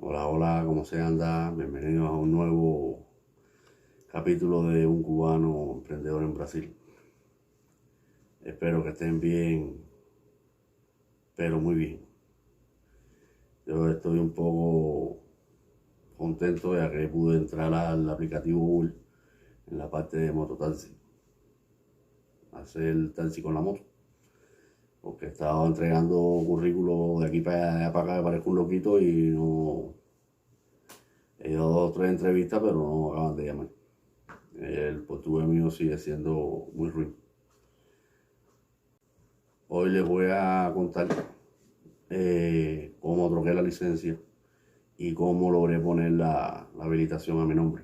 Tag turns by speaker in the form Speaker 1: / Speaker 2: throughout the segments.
Speaker 1: Hola, hola, ¿cómo se anda? Bienvenidos a un nuevo capítulo de un cubano emprendedor en Brasil. Espero que estén bien, pero muy bien. Yo estoy un poco contento ya que pude entrar al aplicativo Google en la parte de mototaxi, hacer taxi con la moto. Porque he estado entregando currículos de aquí para allá para acá, me parezco un loquito y no. He dado 2 o 3 entrevistas, pero no acaban de llamar. El portugués mío sigue siendo muy ruin. Hoy les voy a contar cómo troqué la licencia y cómo logré poner la habilitación a mi nombre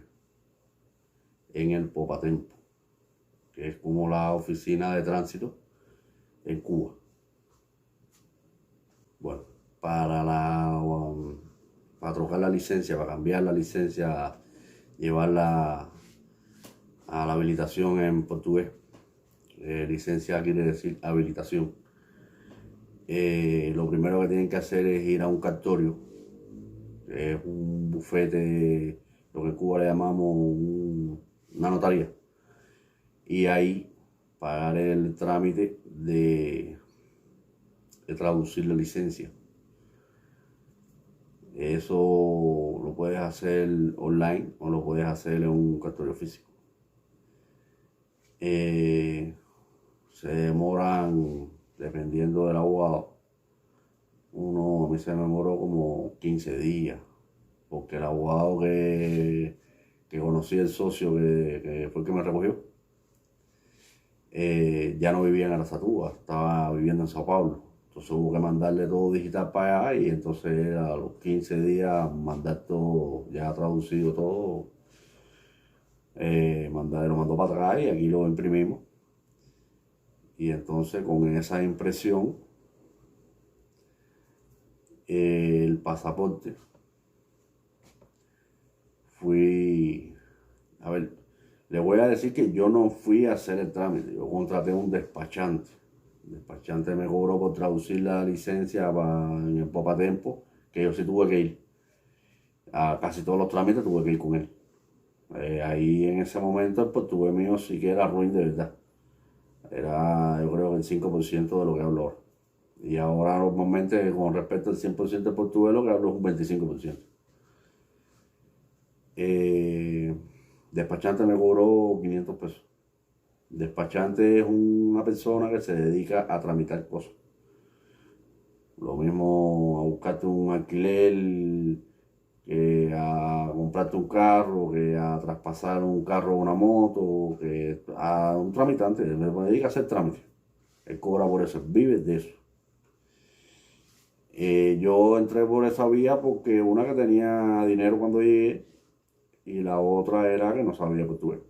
Speaker 1: en el Popatempo, que es como la oficina de tránsito en Cuba. Bueno, para trocar la licencia, para cambiar la licencia, llevarla a la habilitación en portugués. Licencia quiere decir habilitación. Lo primero que tienen que hacer es ir a un cartorio, que es un bufete, lo que en Cuba le llamamos una notaría, y ahí pagar el trámite de traducir la licencia. Eso lo puedes hacer online o lo puedes hacer en un cartorio físico. Se demoran, dependiendo del abogado, a mí se me demoró como 15 días, porque el abogado que conocí, el socio que fue el que me recogió, ya no vivía en Araçatuba, estaba viviendo en Sao Paulo. Entonces hubo que mandarle todo digital para allá y entonces a los 15 días mandar todo, ya traducido todo, lo mandó para atrás y aquí lo imprimimos. Y entonces con esa impresión, el pasaporte, le voy a decir que yo no fui a hacer el trámite, yo contraté un despachante. El despachante me cobró por traducir la licencia en el Popatempo, que yo sí tuve que ir. A casi todos los trámites tuve que ir con él. Ahí en ese momento el portugués mío sí que era ruin de verdad. Era, yo creo que el 5% de lo que hablo ahora. Y ahora normalmente con respecto al 100% del portugués lo que hablo es un 25%. Despachante me cobró 500 pesos. Despachante es una persona que se dedica a tramitar cosas. Lo mismo a buscarte un alquiler, que a comprarte un carro, que a traspasar un carro o una moto, que a un tramitante, me dedica a hacer trámites. Él cobra por eso, vive de eso. Yo entré por esa vía porque una que tenía dinero cuando llegué y la otra era que no sabía portugués.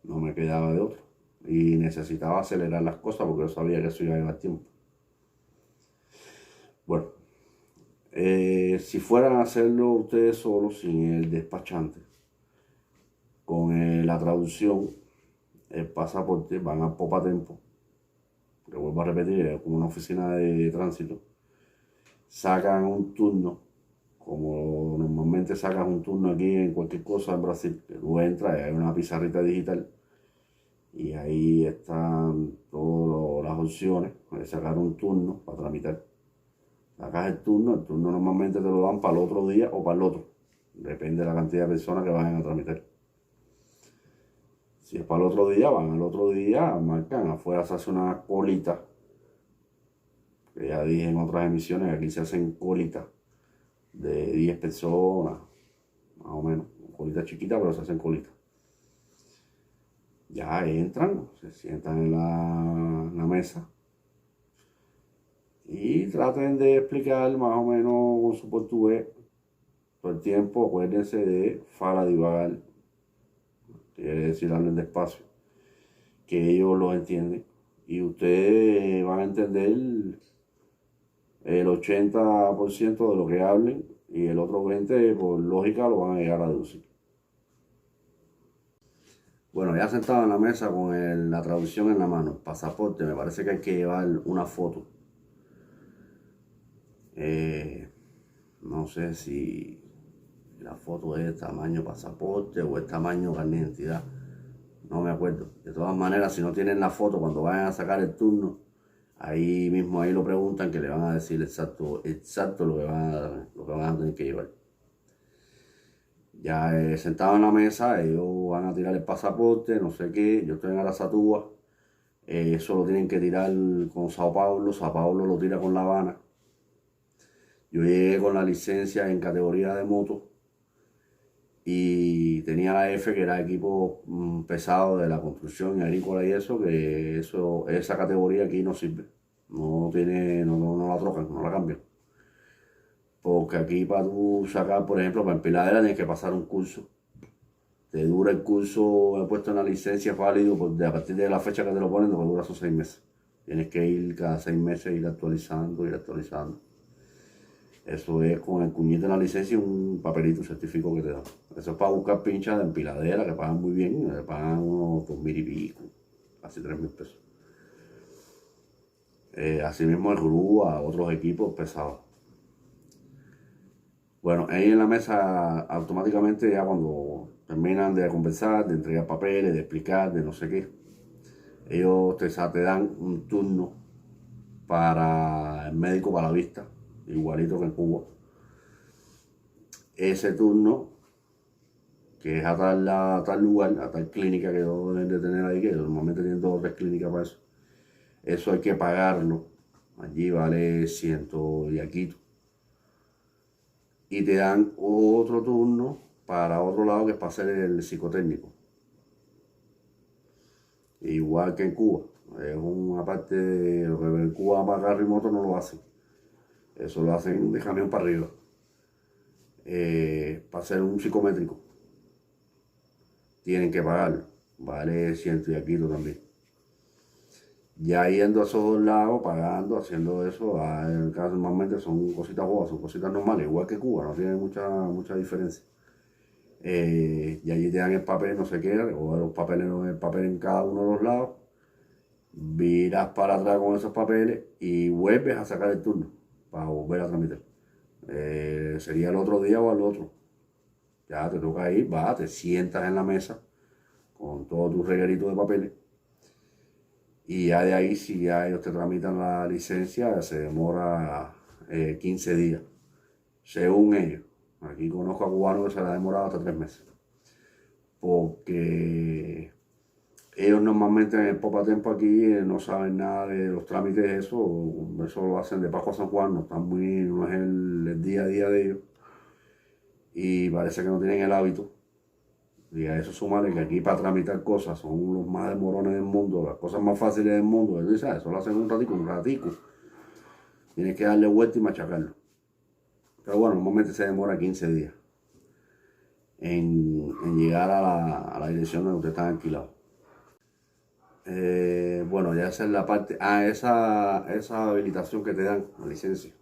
Speaker 1: No me quedaba de otro. Y necesitaba acelerar las cosas porque yo sabía que eso iba a llevar tiempo. Bueno, si fueran a hacerlo ustedes solos, sin el despachante, con la traducción, el pasaporte, van a Popatempo, que vuelvo a repetir, es como una oficina de tránsito, sacan un turno, como normalmente sacas un turno aquí en cualquier cosa en Brasil, que tú entras y hay una pizarrita digital y ahí están todas las opciones de sacar un turno para tramitar. Sacas el turno normalmente te lo dan para el otro día o para el otro, depende de la cantidad de personas que vayan a tramitar. Si es para el otro día, van al otro día, marcan, afuera se hace una colita, que ya dije en otras emisiones, aquí se hacen colitas de 10 personas, más o menos, colita chiquita, pero se hacen colitas. Ya entran, se sientan en la mesa y traten de explicar más o menos con su portugués todo el tiempo. Acuérdense de fala divagar, quiere decir hablen despacio, que ellos lo entienden y ustedes van a entender el 80% de lo que hablen y el otro 20% por lógica lo van a llegar a deducir. Bueno, ya sentado en la mesa con la traducción en la mano, el pasaporte, me parece que hay que llevar una foto. No sé si la foto es tamaño pasaporte o es tamaño carnet de identidad. No me acuerdo. De todas maneras, si no tienen la foto cuando vayan a sacar el turno, ahí mismo ahí lo preguntan, que le van a decir exacto lo que van a tener que llevar. Ya sentado en la mesa, ellos van a tirar el pasaporte, no sé qué. Yo estoy en Arasatúa. Eso lo tienen que tirar con Sao Paulo lo tira con La Habana. Yo llegué con la licencia en categoría de moto y tenía la F, que era equipo pesado de la construcción y agrícola y eso, que esa categoría aquí no sirve. No la trocan, no la cambian. Porque aquí para tú sacar, por ejemplo, para empiladera tienes que pasar un curso. Te dura el curso, he puesto en la licencia, es válido, pues, a partir de la fecha que te lo ponen, lo que dura son 6 meses. Tienes que ir cada 6 meses, ir actualizando. Eso es con el cuñete de la licencia y un papelito, un certificado que te dan. Eso es para buscar pinchas de empiladera, que pagan muy bien, le pagan unos 2.000 y pico, casi 3.000 pesos. Asimismo el grúa, otros equipos pesados. Bueno, ahí en la mesa automáticamente ya cuando terminan de conversar, de entregar papeles, de explicar, de no sé qué, ellos te dan un turno para el médico para la vista, igualito que en Cuba. Ese turno, que es a tal lugar, a tal clínica que ellos deben de tener ahí, que normalmente tienen 2 o 3 clínicas para eso hay que pagarlo. Allí vale 100 y aquí. Y te dan otro turno para otro lado, que es para hacer el psicotécnico. Igual que en Cuba. Es una parte de lo que en Cuba para carro y moto no lo hacen. Eso lo hacen de camión para arriba. Para hacer un psicométrico tienen que pagarlo. Vale 100 y aquí también. Ya yendo a esos 2 lados, pagando, haciendo eso, en el caso normalmente son cositas bobas, son cositas normales, igual que Cuba, no tiene mucha diferencia. Y allí te dan el papel, no sé qué, o el papel en cada uno de los lados, viras para atrás con esos papeles y vuelves a sacar el turno para volver a tramitar. Sería el otro día o al otro. Ya te toca ir, vas, te sientas en la mesa con todo tu reguerito de papeles. Y ya de ahí, si ya ellos te tramitan la licencia, se demora 15 días, según ellos. Aquí conozco a cubanos que se la ha demorado hasta 3 meses. Porque ellos normalmente en el poco tiempo aquí no saben nada de los trámites, eso lo hacen de Pascua a San Juan, no es el día a día de ellos. Y parece que no tienen el hábito. Y a eso sumarle que aquí para tramitar cosas son los más demorones del mundo, las cosas más fáciles del mundo. Eso lo hacen un ratico. Tienes que darle vuelta y machacarlo. Pero bueno, normalmente se demora 15 días en llegar a la dirección donde usted está alquilado. Bueno, ya esa es la parte. Esa habilitación que te dan, la licencia.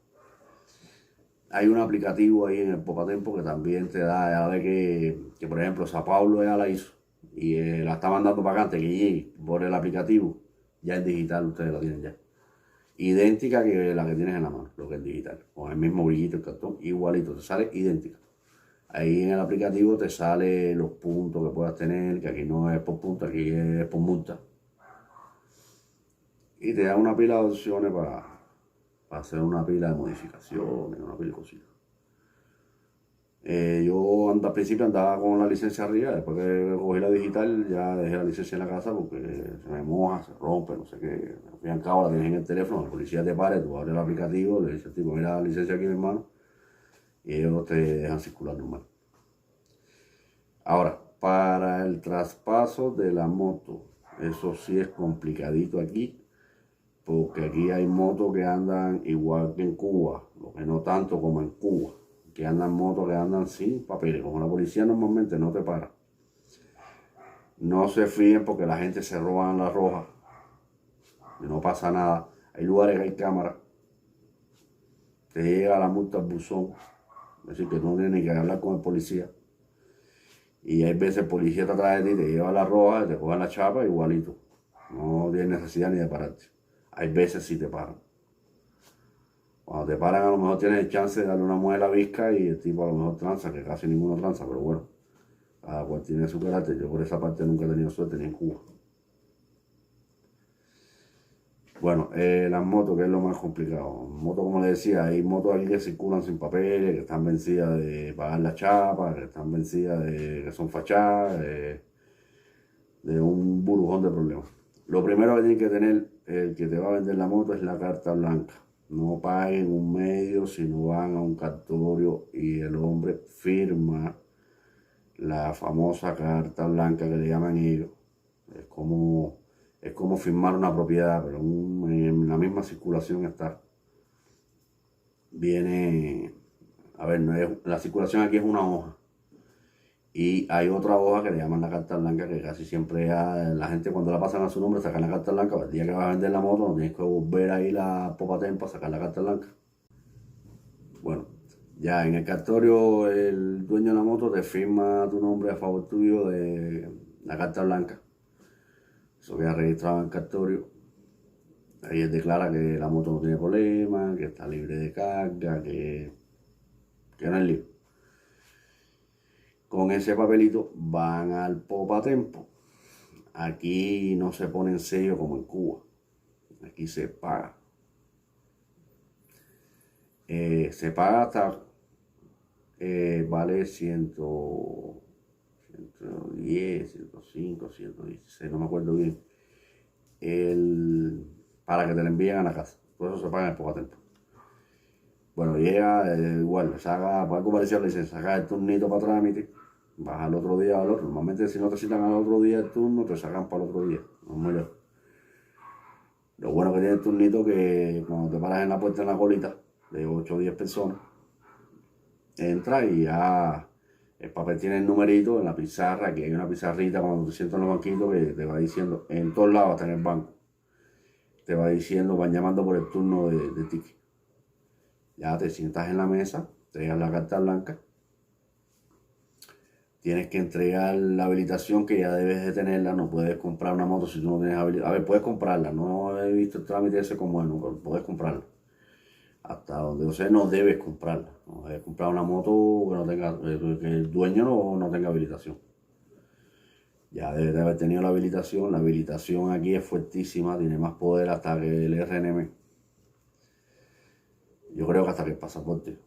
Speaker 1: Hay un aplicativo ahí en el Popatempo que también te da, a ver que por ejemplo, Sao Paulo ya la hizo y la está mandando para acá antes que llegue por el aplicativo. Ya es digital, ustedes la tienen ya. Idéntica que la que tienes en la mano, lo que es digital. Con el mismo brillito, el cartón, igualito, te sale idéntica. Ahí en el aplicativo te sale los puntos que puedas tener, que aquí no es por puntos, aquí es por multa. Y te da una pila de opciones para hacer una pila de modificaciones, una pila de cositas. Yo al principio andaba con la licencia arriba, después que cogí la digital ya dejé la licencia en la casa porque se me moja, se rompe, no sé qué. Al fin y al cabo la tienes en el teléfono, la policía te para, tú abres el aplicativo, le dices, tipo, mira la licencia aquí, mi hermano, y ellos te dejan circular normal. Ahora, para el traspaso de la moto, eso sí es complicadito aquí, porque aquí hay motos que andan igual que en Cuba, lo que no tanto como en Cuba, que andan motos que andan sin papeles. Como la policía normalmente no te para. No se fíen porque la gente se roba en la roja y no pasa nada. Hay lugares que hay cámaras. Te llega la multa al buzón, es decir, que tú no tienes ni que hablar con el policía. Y hay veces el policía está atrás de ti, te lleva a la roja y te coge la chapa igualito. No tienes necesidad ni de pararte. Hay veces sí te paran. Cuando te paran a lo mejor tienes el chance de darle una muela visca y el tipo a lo mejor tranza, que casi ninguno tranza, pero bueno, cada cual tiene su carácter. Yo por esa parte nunca he tenido suerte ni en Cuba. Bueno, las motos, que es lo más complicado. Motos, como les decía, hay motos aquí que circulan sin papeles, que están vencidas de pagar la chapa, que están vencidas de que son fachadas, de un burujón de problemas. Lo primero que tiene que tener el que te va a vender la moto es la carta blanca. No paguen un medio, sino van a un cartorio y el hombre firma la famosa carta blanca que le llaman ellos. Es como, es como firmar una propiedad, pero en la misma circulación está. Viene, a ver, no es, la circulación aquí es una hoja. Y hay otra hoja que le llaman la carta blanca, que casi siempre la gente cuando la pasan a su nombre sacan la carta blanca. El día que vas a vender la moto no tienes que volver ahí la Popatem para sacar la carta blanca. Bueno, ya en el cartorio el dueño de la moto te firma tu nombre a favor tuyo de la carta blanca. Eso queda registrado en el cartorio. Ahí él declara que la moto no tiene problema, que está libre de carga, que no es lío. Con ese papelito van al Popatempo. Aquí no se pone en sello como en Cuba. Aquí se paga. Se paga hasta, vale 110, 105, 116, no me acuerdo bien. Para que te lo envíen a la casa. Por eso se paga en el Popatempo. Bueno, llega igual, saca, por algo parecido a la licencia, saca el turnito para trámite, vas al otro día al otro. Normalmente si no te citan al otro día el turno, te sacan para el otro día, no es muy lejos. Lo bueno que tiene el turnito que cuando te paras en la puerta en la colita de 8 o 10 personas, entras y ya el papel tiene el numerito en la pizarra, que hay una pizarrita cuando te sientas en los banquitos que te va diciendo, en todos lados, hasta en el banco, te va diciendo, van llamando por el turno de ticket. Ya te sientas en la mesa, te llevas la carta blanca, tienes que entregar la habilitación que ya debes de tenerla, no puedes comprar una moto si tú no tienes habilitación. A ver, puedes comprarla, no he visto el trámite ese como bueno, pero puedes comprarla. Hasta donde yo sé, no debes comprarla. No debes comprar una moto que no tenga, que el dueño no tenga habilitación. Ya debes de haber tenido la habilitación. La habilitación aquí es fuertísima, tiene más poder hasta que el RNM. Yo creo que hasta que el pasaporte.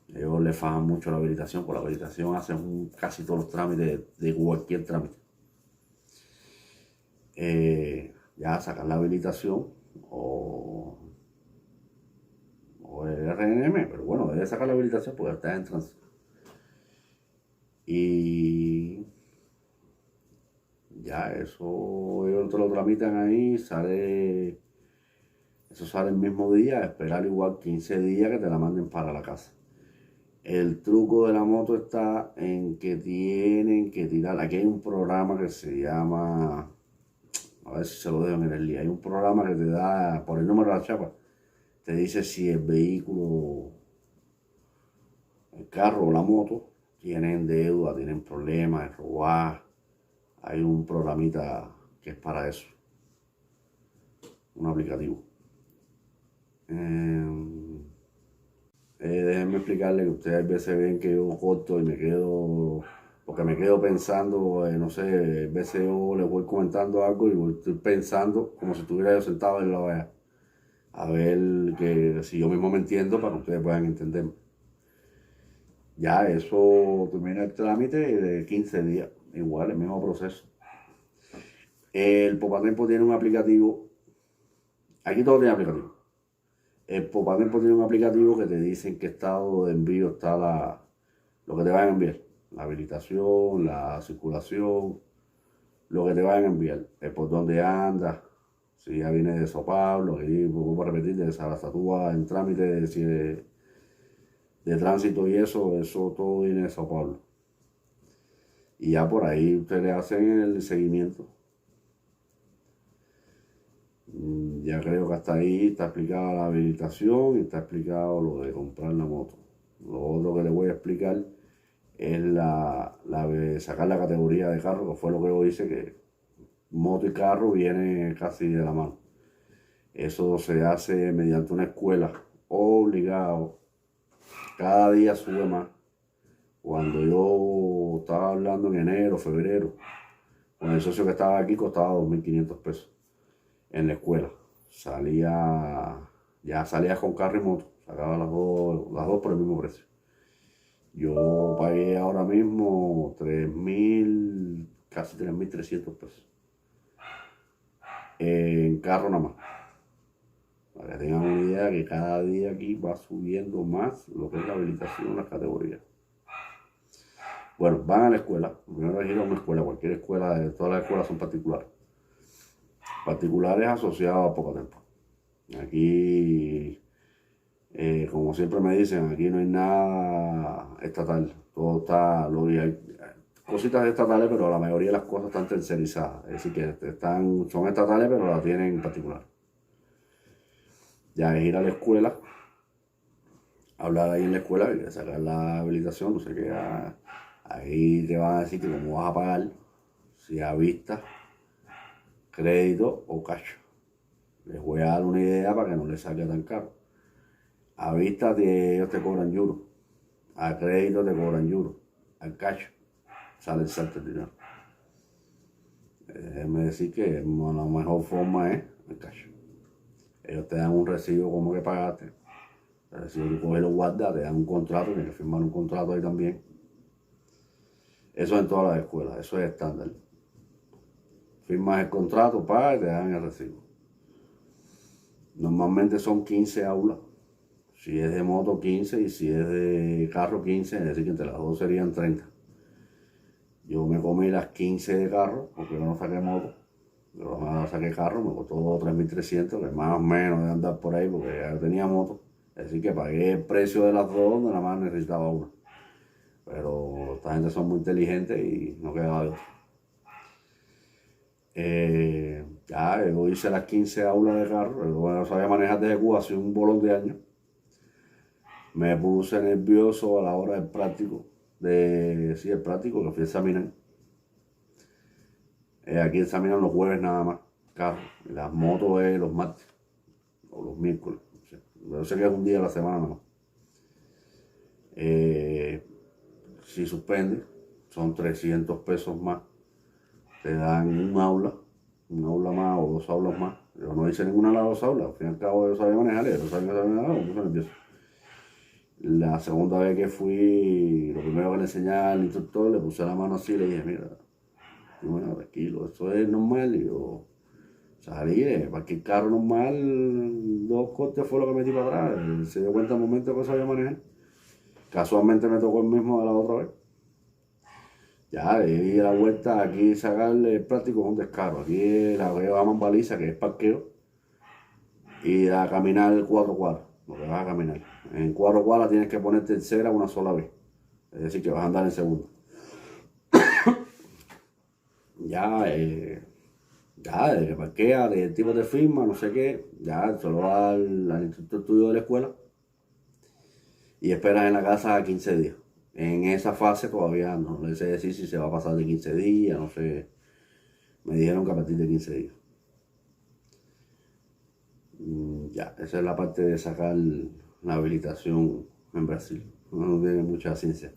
Speaker 1: Ellos le fajan mucho la habilitación. Por la habilitación hacen casi todos los trámites de cualquier trámite. Ya sacar la habilitación o el RNM, pero bueno, debe sacar la habilitación porque está en tránsito. Y ya eso ellos te lo tramitan ahí, eso sale el mismo día, esperar igual 15 días que te la manden para la casa. El truco de la moto está en que tienen que tirar, aquí hay un programa que se llama, a ver si se lo dejo en el día, hay un programa que te da, por el número de la chapa, te dice si el vehículo, el carro o la moto, tienen deuda, tienen problemas, de robar. Hay un programita que es para eso, un aplicativo. Déjenme explicarle que ustedes a veces ven que yo corto y me quedo, porque me quedo pensando, no sé, a veces yo les voy comentando algo y estoy pensando como si estuviera yo sentado en la valla. A ver que si yo mismo me entiendo para que ustedes puedan entender. Ya eso termina el trámite de 15 días, igual, el mismo proceso. El Popatempo tiene un aplicativo, aquí todo tiene aplicativo. El Popatempo tiene un aplicativo que te dice en qué estado de envío está lo que te van a enviar. La habilitación, la circulación, lo que te van a enviar. Por dónde andas, si ya viene de Sao Paulo, y vuelvo a repetir, de Sarasatúa en trámite de tránsito y eso todo viene de Sao Paulo. Y ya por ahí ustedes hacen el seguimiento. Ya creo que hasta ahí está explicada la habilitación y está explicado lo de comprar la moto. Lo otro que les voy a explicar es sacar la categoría de carro, que fue lo que yo hice, que moto y carro viene casi de la mano. Eso se hace mediante una escuela obligado. Cada día sube más. Cuando yo estaba hablando en enero, febrero, con el socio que estaba aquí costaba 2.500 pesos en la escuela. Ya salía con carro y moto, sacaba las dos por el mismo precio. Yo pagué ahora mismo 3.000, casi 3.300 pesos en carro nada más. Para que tengan una idea que cada día aquí va subiendo más lo que es la habilitación, las categorías. Bueno, van a la escuela. Primero hay que ir a una escuela, cualquier escuela, todas las escuelas son particulares. Particulares asociados a poco tiempo. Aquí, como siempre me dicen, aquí no hay nada estatal. Todo está, hay cositas estatales, pero la mayoría de las cosas están tercerizadas. Es decir, que son estatales, pero las tienen en particular. Ya es ir a la escuela, hablar ahí en la escuela, y sacar la habilitación, no sé qué. Ahí te van a decir que cómo vas a pagar, si a vista, crédito o cash. Les voy a dar una idea para que no les salga tan caro. A vista ellos te cobran euros, a crédito te cobran euros, al cash sale exacto el dinero. Déjenme decir que la mejor forma es el cash. Ellos te dan un recibo como que pagaste. El recibo tú coges, lo guardas, te dan un contrato, tienes que firmar un contrato ahí también. Eso en todas las escuelas, eso es estándar. Firmas el contrato, pagas y te dan el recibo. Normalmente son 15 aulas. Si es de moto, 15, y si es de carro, 15, es decir que entre las dos serían 30. Yo me comí las 15 de carro, porque yo no saqué moto. Yo no saqué carro, me costó 3.300, que más o menos de andar por ahí, porque ya tenía moto. Es decir que pagué el precio de las dos, donde nada más necesitaba una. Pero esta gente son muy inteligentes y no quedaba de otra. Ya, yo hice las 15 aulas de carro, yo no sabía manejar desde Cuba, hace un bolón de años. Me puse nervioso a la hora del práctico, el práctico que fui a examinar. Aquí examinan los jueves nada más, carro. Las motos es los martes o los miércoles. Yo sé que es un día a la semana nada más. Si suspende, son 300 pesos más. Te dan una aula más o dos aulas más. Yo no hice ninguna de las dos aulas. Al fin y al cabo yo sabía manejar, yo sabía manejar, me puse nervioso. La segunda vez que fui, lo primero que le enseñé al instructor, le puse la mano así y le dije, mira, bueno, tranquilo, esto es normal. Y yo salí, cualquier carro normal, 2 cortes fue lo que metí para atrás. Él se dio cuenta en el momento que sabía manejar. Casualmente me tocó el mismo de la otra vez. Ya, di la vuelta, aquí sacarle el práctico es un descaro. Aquí la que llaman baliza, que es parqueo, y a caminar 4 cuadras, lo que vas a caminar. En 4 cuadras tienes que poner tercera una sola vez. Es decir, que vas a andar en segunda. Ya, de que parquea, de tipo de firma, no sé qué, ya se lo va al instructor tuyo de la escuela y esperas en la casa 15 días. En esa fase todavía no les sé decir si se va a pasar de 15 días, no sé. Me dijeron que a partir de 15 días. Ya, esa es la parte de sacar la habilitación en Brasil. No tiene mucha ciencia.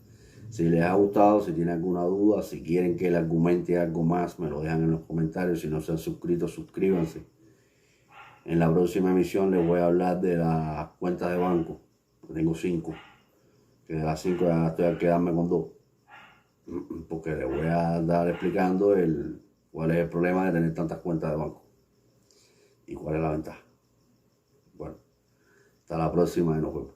Speaker 1: Si les ha gustado, si tienen alguna duda, si quieren que le argumente algo más, me lo dejan en los comentarios. Si no se han suscrito, suscríbanse. En la próxima emisión les voy a hablar de las cuentas de banco. Tengo 5. Que de las 5 ya estoy a quedarme con 2. Porque les voy a dar explicando cuál es el problema de tener tantas cuentas de banco. Y cuál es la ventaja. Bueno, hasta la próxima y nos vemos.